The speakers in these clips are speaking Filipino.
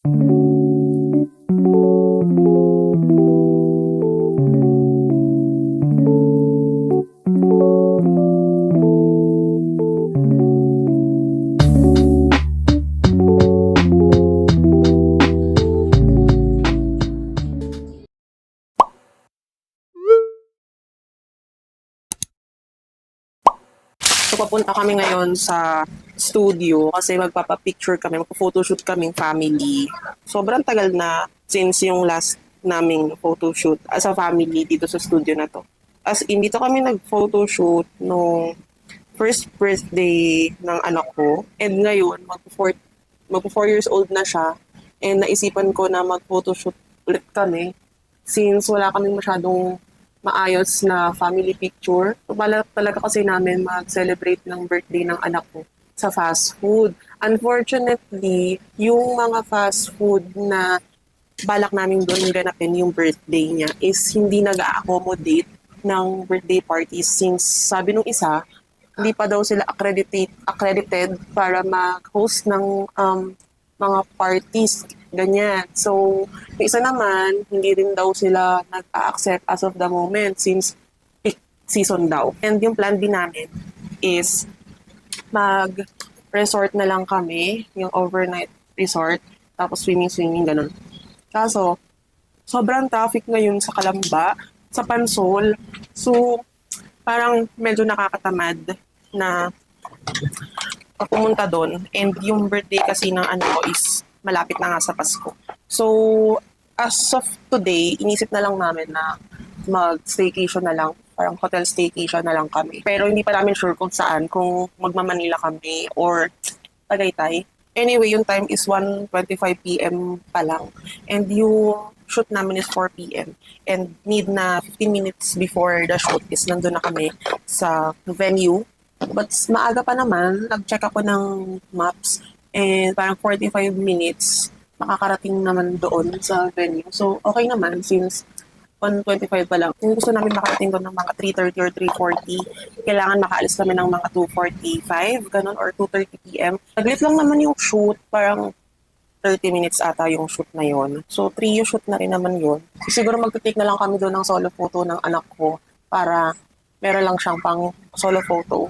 So, papunta kami ngayon sa studio kasi magpapapicture kami, magpa-photoshoot kaming family. Sobrang tagal na since yung last naming photoshoot as a family dito sa studio na to. As in, dito kami nag-photoshoot nung first birthday ng anak ko. And ngayon, magpo 4 years old na siya. And naisipan ko na mag-photoshoot ulit kami since wala kaming masyadong maayos na family picture. Balak talaga kasi namin mag-celebrate ng birthday ng anak ko sa fast food. Unfortunately, yung mga fast food na balak namin doon ganapin yung birthday niya is hindi nag-accommodate ng birthday parties since sabi nung isa, hindi pa daw sila accredited para mag-host ng mga parties, ganyan. So, yung isa naman, hindi rin daw sila nag-accept as of the moment since peak season daw. And yung plan din namin is mag-resort na lang kami, yung overnight resort, tapos swimming, ganun. Kaso, sobrang traffic ngayon sa Calamba, sa Pansol. So, parang medyo nakakatamad na pumunta doon. And yung birthday kasi ng ano ko is malapit na nga sa Pasko. So, as of today, inisip na lang namin na mag-staycation na lang. Parang hotel staycation na lang kami. Pero hindi pa namin sure kung saan, kung magmamanila kami or Tagaytay. Anyway, yung time is 1:25 p.m. pa lang. And yung shoot namin is 4 p.m. And need na 15 minutes before the shoot is nandun na kami sa venue. But maaga pa naman, nag-check ako ng maps and parang 45 minutes makakarating naman doon sa venue. So, okay naman since 1:25 pa lang. Kung gusto namin makarating doon ng mga 3:30 or 3:40, kailangan makaalis kami ng mga 2:45, ganun, or 2:30 p.m. Naglit lang naman yung shoot, parang 30 minutes ata yung shoot na yon. So, 3 yung shoot na rin naman yun. Siguro magte-take na lang kami doon ng solo photo ng anak ko para meron lang siyang pang solo photo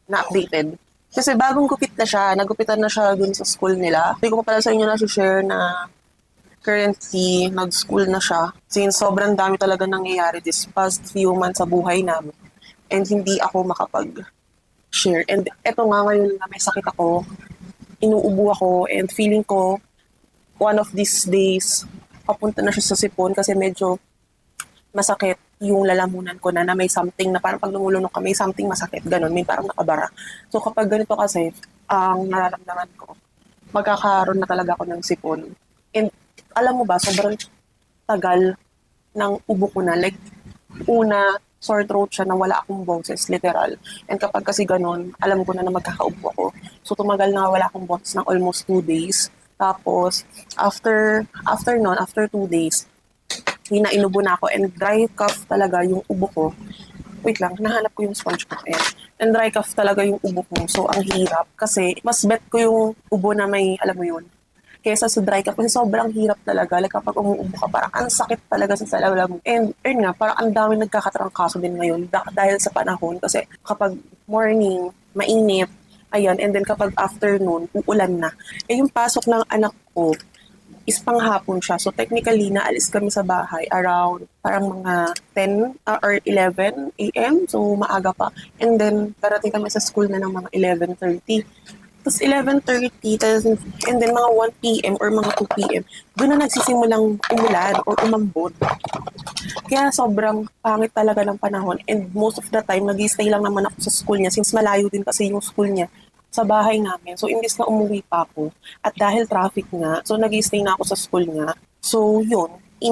na updated. Kasi bagong gupit na siya, nagupitan na siya dun sa school nila. Hindi ko pa pala sa inyo na-share na currently nag-school na siya since sobrang dami talaga nangyayari this past few months sa buhay namin. And hindi ako makapag-share. And eto nga ngayon na may sakit ako, inuubo ako and feeling ko one of these days papunta na siya sa sipon kasi medyo masakit yung lalamunan ko na may something na parang pag lumulunok ka, may something masakit, ganun, may parang nakabara. So kapag ganito kasi, ang nararamdaman ko, magkakaroon na talaga ako ng sipon. And alam mo ba, sobrang tagal ng ubo ko na. Like, una, sore throat siya na wala akong boses, literal. And kapag kasi ganun, alam ko na magkakaubo ako. So tumagal na wala akong boses ng almost 2 days. Tapos, after 2 days, inubo na ako and dry cough talaga yung ubo ko. Wait lang, nahanap ko yung sponge ko. Ayan. And dry cough talaga yung ubo ko. So, ang hirap kasi mas bet ko yung ubo na may, alam mo yun, kesa sa dry cough kasi sobrang hirap talaga. Like kapag umuubo ka, parang ang sakit talaga sa salalam mo. And yun nga, parang ang dami nagkakatrangkaso din ngayon dahil sa panahon kasi kapag morning, mainit, ayan, and then kapag afternoon, uulan na. Eh yung pasok ng anak ko, is panghapon siya. So technically, naalis kami sa bahay around parang mga 10 or 11 a.m. So maaga pa. And then, darating kami sa school na ng mga 11:30. Tapos 11:30, and then mga 1 p.m. or mga 2 p.m. Doon na nagsisimulang umulan or umambot. Kaya sobrang pangit talaga ng panahon. And most of the time, nag-stay lang naman ako sa school niya since malayo din kasi yung school niya sa bahay namin. So, imbis na umuwi pa ako, at dahil traffic nga, so nag-stay na ako sa school nga. So, yun,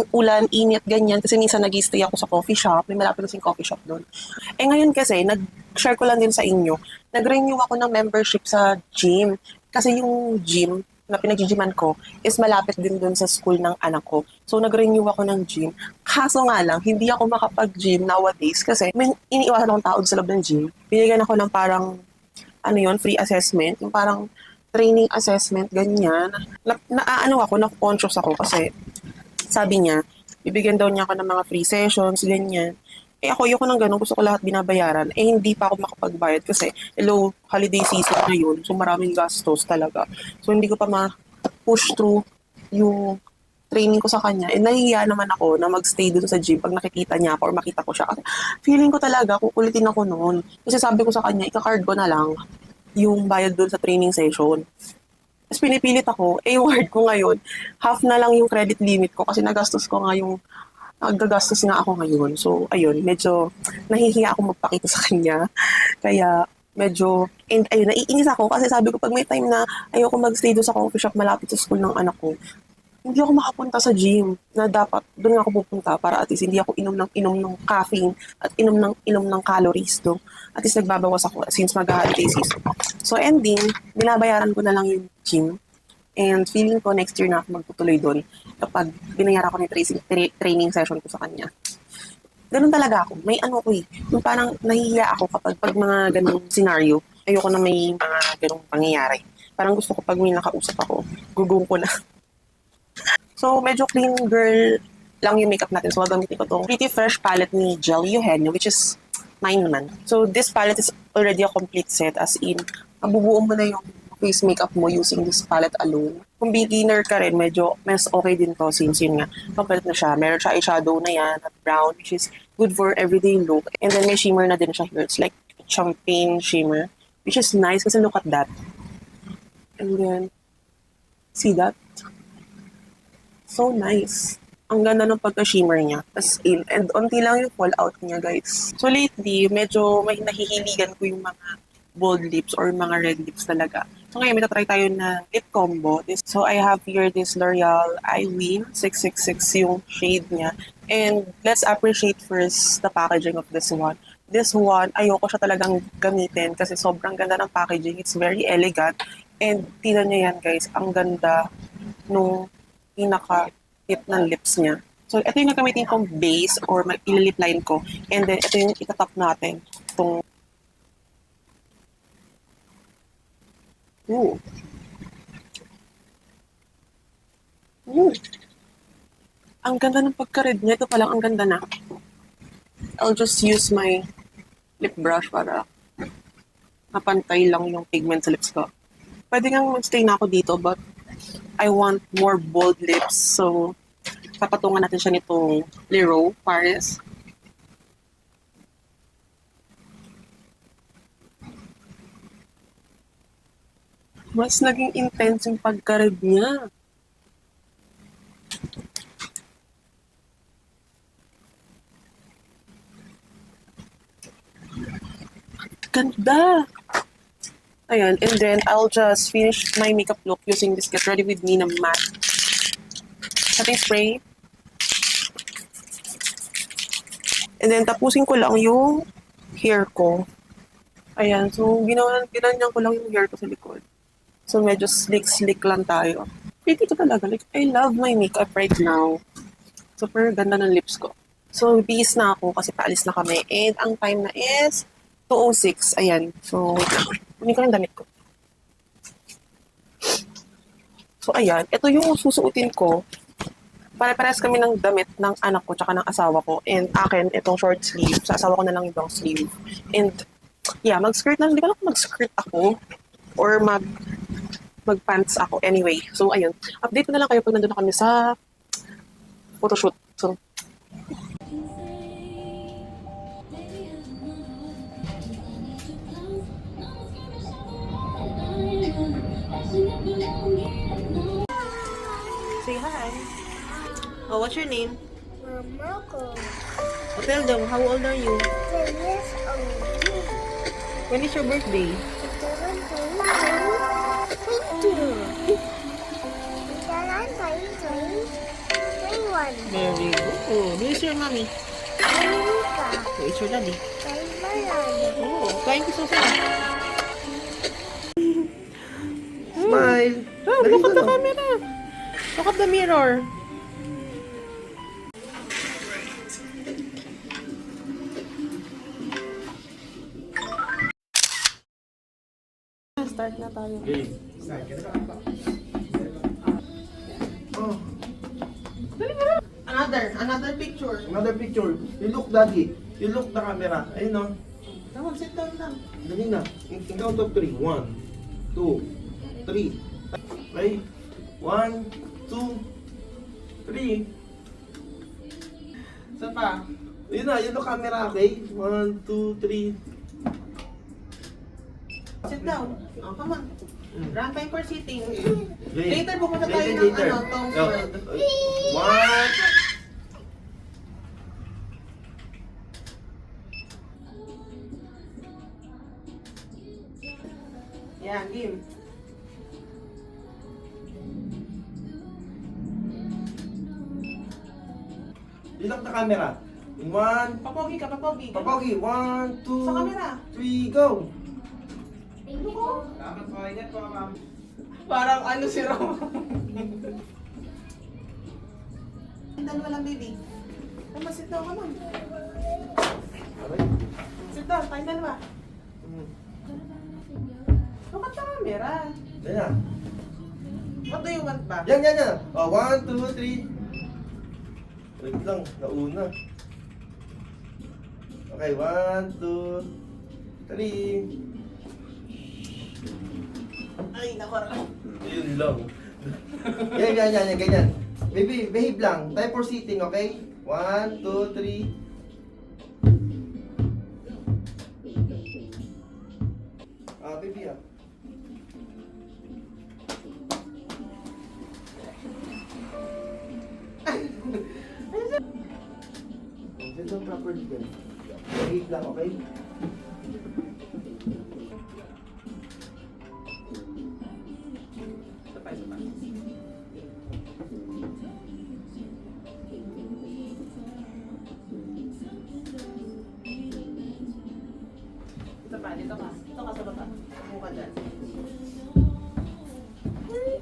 ulan, init, ganyan. Kasi minsan nag-stay ako sa coffee shop. May malapit kasing coffee shop doon. Eh ngayon kasi, nag-share ko lang din sa inyo, nag-renew ako ng membership sa gym. Kasi yung gym na pinag-gyman ko is malapit din doon sa school ng anak ko. So, nag-renew ako ng gym. Kaso nga lang, hindi ako makapag-gym nowadays kasi may iniiwasan akong tao sa loob ng gym. Binigyan ako ng parang free assessment, yung parang training assessment, ganyan. Naaano ako, na-conscious ako kasi sabi niya, bibigyan daw niya ako ng mga free sessions, ganyan. Eh ako, ayoko ng ganun. Gusto ko lahat binabayaran. Eh hindi pa ako makapagbayad kasi hello, holiday season na yun. So maraming gastos talaga. So hindi ko pa ma-push through yung training ko sa kanya. Eh nahihiya naman ako na magstay dun sa gym pag nakikita niya ako or makita ko siya. Kasi feeling ko talaga, kukulitin ako noon. Kasi sabi ko sa kanya, ika-card ko na lang yung bayad dun sa training session. Tapos pinipilit ako, eh yung word ko ngayon, half na lang yung credit limit ko kasi nagastos ko nga yung, nagagastos nga ako ngayon. So, ayun, medyo nahihiya ako magpakita sa kanya. Kaya, medyo, and ayun, naiinis ako kasi sabi ko pag may time na ayoko magstay doon sa coffee shop malapit sa school ng anak ko, hindi ako makapunta sa gym na dapat doon ako pupunta para at least hindi ako inom ng caffeine at inom ng calories do. At least nagbabawas ako since mag-holiday season. So ending, binabayaran ko na lang yung gym and feeling ko next year na ako magtutuloy doon kapag binayaran ko yung training session ko sa kanya. Ganun talaga ako. May ano ko eh. Yung parang nahihiya ako kapag mga ganung scenario. Ayoko na may mga ganung pangyayari. Parang gusto ko pag may nakausap ako, gugong ko na. So, medyo clean girl lang yung makeup natin. So, gagamitin ko itong Pretty Fresh palette ni Jelly Eugenio, which is mine naman. So, this palette is already a complete set as in, mabubuo mo na yung face makeup mo using this palette alone. Kung beginner ka rin, medyo mas okay din to since yun nga, complete na siya. Meron siya eyeshadow na yan at brown, which is good for everyday look. And then may shimmer na din siya here. It's like champagne shimmer, which is nice kasi look at that. And then, see that? So nice. Ang ganda ng pagka-shimmer niya. As in, and onti lang yung fallout niya, guys. So lately, medyo may nahihiligan ko yung mga bold lips or mga red lips talaga. So ngayon, may tatry tayo na lip combo. So I have here this L'Oreal I Win 666 yung shade niya. And let's appreciate first the packaging of this one. This one, ayoko siya talagang gamitin kasi sobrang ganda ng packaging. It's very elegant. And tingnan niyo yan, guys. Ang ganda nung pinaka-tip ng lips niya. So, ito yung gagamitin kong base or ililip line ko. And then, ito yung itatap natin. Itong Ooh. Ooh. Ang ganda ng pagka-red niya. Ito palang ang ganda na. I'll just use my lip brush para mapantay lang yung pigment sa lips ko. Pwede nga mag-stay na ako dito but I want more bold lips. So, papatungan natin siya nitong Lero Paris. Mas naging intense yung pagka-red niya. Ganda! Ayan, and then I'll just finish my makeup look using this Get Ready With Me na matte setting spray. And then tapusin ko lang yung hair ko. Ayan, so ginanyan ko lang yung hair ko sa likod. So medyo slick lang tayo. Pretty ko talaga. Like, I love my makeup right now. Super ganda ng lips ko. So, bis na ako kasi paalis na kami. And ang time na is 2:06. Ayan. So, kunin ko yung damit ko. So, ayan. Ito yung susuotin ko. Pare-pares kami ng damit ng anak ko tsaka ng asawa ko. And akin, itong short sleeve. Sa asawa ko na lang yung long sleeve. And, yeah, mag-skirt na. Hindi ko lang kung mag-skirt ako or mag-pants ako. Anyway, so ayun. Update ko na lang kayo pag nandun na kami sa photoshoot. So, say hi. Oh, what's your name? Marco. Oh, tell them, how old are you? 10 years old. When is your birthday? 21. Very good. Who is your mommy? America. Who is your daddy? Thailand. Oh, flying kiss also. Smile. Oh, look at the camera. Look at the mirror. Start na tayo. Okay. Oh, Another picture. another picture. You look, daddy. You look the camera. Ayun no. Come on, sit down lang. Dali na. In count of 3. 1, 2, 3. Okay? 1, 2, 3. Saan pa? Yun na, yun the camera, okay? 1, 2, 3. Sit down. Oh, come on. Run time for sitting. Okay. Later, pupunta tayo ng Tom's World. 1. Yan, game. Look the camera. In 1, Papogi ka, papogi. papogi. 1, 2, Sa camera. 3, go. Thank you. Parang ano si Rom. Dalawa lang, baby. Come on, sit down, come on. Aray. Sit down, tayong dalawa. Hmm. Look at the camera. Yan na. What do you want ba? Yan, yan, yan. Oh, 1, 2, 3. Wait lang, nauna. Okay, 1, 2, 3. Ay, nako. Yun lang. Yan, ganyan. Baby, behave lang. Time for sitting, okay? 1, 2, 3. Baby, ah. Sit down properly din. Behave lang, okay? Isa pa, isa pa. Isa pa, dito ka. Dito ka sa baba. Upo ka dyan.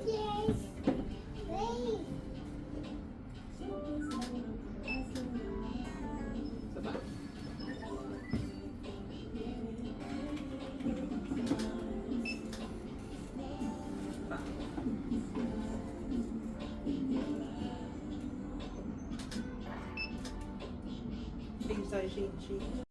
Yes. Wait. Isa pa. Shake sa'yo, shake.